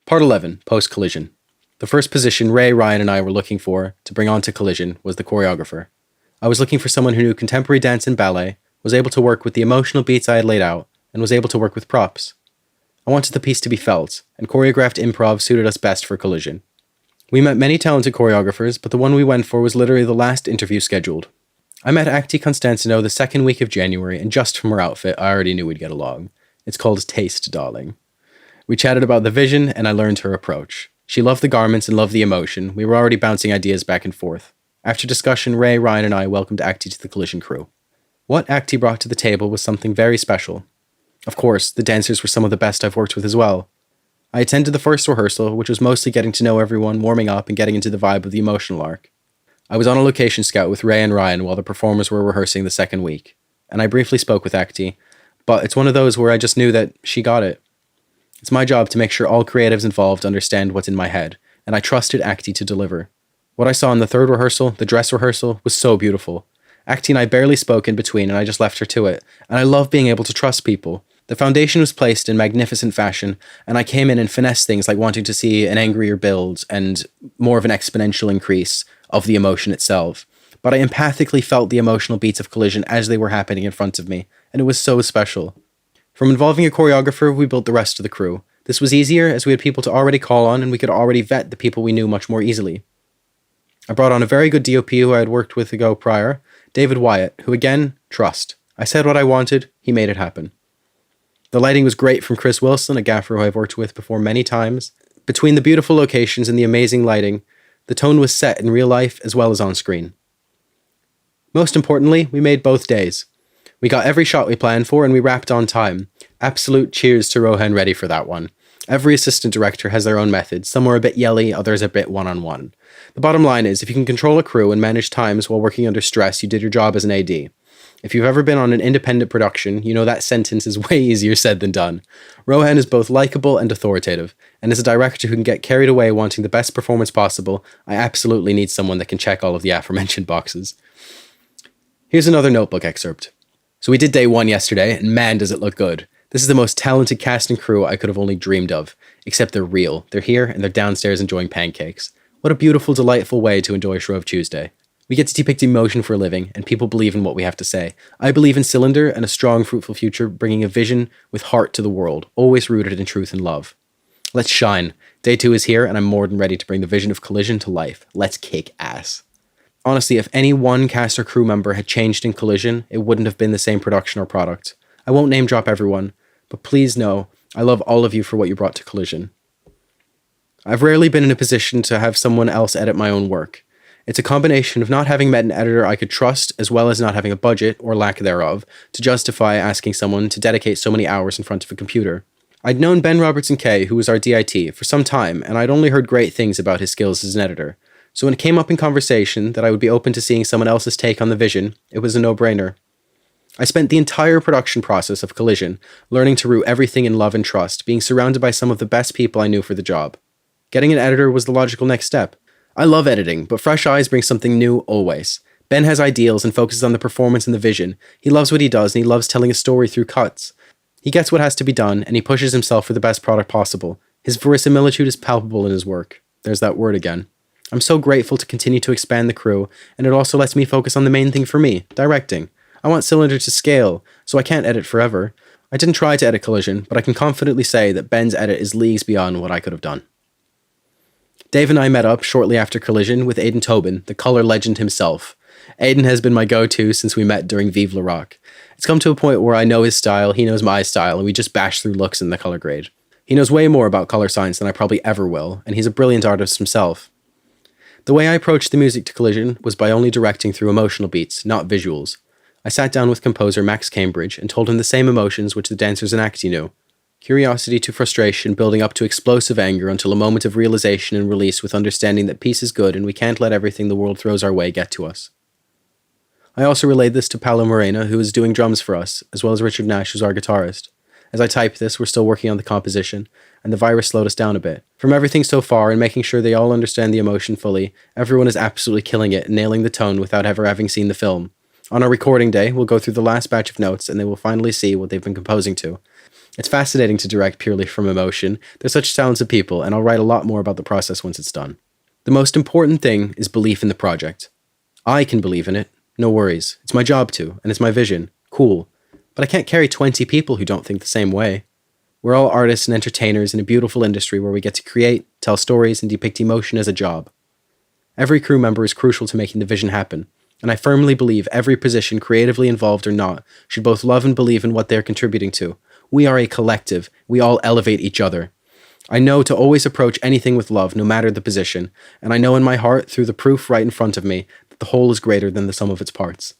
Part 11, Post-Collision. The first position Ray, Ryan, and I were looking for to bring on to Collision was the choreographer. I was looking for someone who knew contemporary dance and ballet, was able to work with the emotional beats I had laid out, and was able to work with props. I wanted the piece to be felt, and choreographed improv suited us best for Collision. We met many talented choreographers, but the one we went for was literally the last interview scheduled. I met Acti Constantino the second week of January, and just from her outfit, I already knew we'd get along. It's called Taste, darling. We chatted about the vision, and I learned her approach. She loved the garments and loved the emotion. We were already bouncing ideas back and forth. After discussion, Ray, Ryan, and I welcomed Acti to the Collision crew. What Acti brought to the table was something very special. Of course, the dancers were some of the best I've worked with as well. I attended the first rehearsal, which was mostly getting to know everyone, warming up, and getting into the vibe of the emotional arc. I was on a location scout with Ray and Ryan while the performers were rehearsing the second week, and I briefly spoke with Acti, but it's one of those where I just knew that she got it. It's my job to make sure all creatives involved understand what's in my head, and I trusted Acti to deliver. What I saw in the third rehearsal, the dress rehearsal, was so beautiful. Acti and I barely spoke in between, and I just left her to it, and I love being able to trust people. The foundation was placed in magnificent fashion, and I came in and finessed things like wanting to see an angrier build and more of an exponential increase of the emotion itself. But I empathically felt the emotional beats of Collision as they were happening in front of me, and it was so special. From involving a choreographer, we built the rest of the crew. This was easier as we had people to already call on, and we could already vet the people we knew much more easily. I brought on a very good DOP who I had worked with ago prior, David Wyatt, who again, trust. I said what I wanted, he made it happen. The lighting was great from Chris Wilson, a gaffer who I've worked with before many times. Between the beautiful locations and the amazing lighting, the tone was set in real life as well as on screen. Most importantly, we made both days. We got every shot we planned for and we wrapped on time. Absolute cheers to Rohan Reddy for that one. Every assistant director has their own methods. Some are a bit yelly, others a bit one-on-one. The bottom line is, if you can control a crew and manage times while working under stress, you did your job as an AD. If you've ever been on an independent production, you know that sentence is way easier said than done. Rohan is both likable and authoritative, and as a director who can get carried away wanting the best performance possible, I absolutely need someone that can check all of the aforementioned boxes. Here's another notebook excerpt. So we did day 1 yesterday, and man does it look good. This is the most talented cast and crew I could have only dreamed of. Except they're real. They're here, and they're downstairs enjoying pancakes. What a beautiful, delightful way to enjoy Shrove Tuesday. We get to depict emotion for a living, and people believe in what we have to say. I believe in Tsilindr and a strong, fruitful future, bringing a vision with heart to the world, always rooted in truth and love. Let's shine. Day 2 is here, and I'm more than ready to bring the vision of Collision to life. Let's kick ass. Honestly, if any one cast or crew member had changed in Collision, it wouldn't have been the same production or product. I won't name drop everyone, but please know, I love all of you for what you brought to Collision. I've rarely been in a position to have someone else edit my own work. It's a combination of not having met an editor I could trust, as well as not having a budget, or lack thereof, to justify asking someone to dedicate so many hours in front of a computer. I'd known Ben Robertson-Kay, who was our DIT, for some time, and I'd only heard great things about his skills as an editor. So when it came up in conversation that I would be open to seeing someone else's take on the vision, it was a no-brainer. I spent the entire production process of Collision, learning to root everything in love and trust, being surrounded by some of the best people I knew for the job. Getting an editor was the logical next step. I love editing, but fresh eyes bring something new always. Ben has ideals and focuses on the performance and the vision. He loves what he does, and he loves telling a story through cuts. He gets what has to be done, and he pushes himself for the best product possible. His verisimilitude is palpable in his work. There's that word again. I'm so grateful to continue to expand the crew, and it also lets me focus on the main thing for me, directing. I want Tsilindr to scale, so I can't edit forever. I didn't try to edit Collision, but I can confidently say that Ben's edit is leagues beyond what I could have done. Dave and I met up shortly after Collision with Aidan Tobin, the colour legend himself. Aidan has been my go-to since we met during Vive Le Rock. It's come to a point where I know his style, he knows my style, and we just bash through looks in the colour grade. He knows way more about colour science than I probably ever will, and he's a brilliant artist himself. The way I approached the music to Collision was by only directing through emotional beats, not visuals. I sat down with composer Max Cambridge and told him the same emotions which the dancers in Acti knew. Curiosity to frustration, building up to explosive anger until a moment of realization and release with understanding that peace is good and we can't let everything the world throws our way get to us. I also relayed this to Paolo Morena, who is doing drums for us, as well as Richard Nash, who's our guitarist. As I type this, we're still working on the composition, and the virus slowed us down a bit. From everything so far and making sure they all understand the emotion fully, everyone is absolutely killing it and nailing the tone without ever having seen the film. On our recording day, we'll go through the last batch of notes and they will finally see what they've been composing to. It's fascinating to direct purely from emotion. They're such talented people, and I'll write a lot more about the process once it's done. The most important thing is belief in the project. I can believe in it, no worries. It's my job to, and it's my vision. Cool. But I can't carry 20 people who don't think the same way. We're all artists and entertainers in a beautiful industry where we get to create, tell stories, and depict emotion as a job. Every crew member is crucial to making the vision happen, and I firmly believe every position, creatively involved or not, should both love and believe in what they're contributing to. We are a collective. We all elevate each other. I know to always approach anything with love, no matter the position, and I know in my heart, through the proof right in front of me, that the whole is greater than the sum of its parts.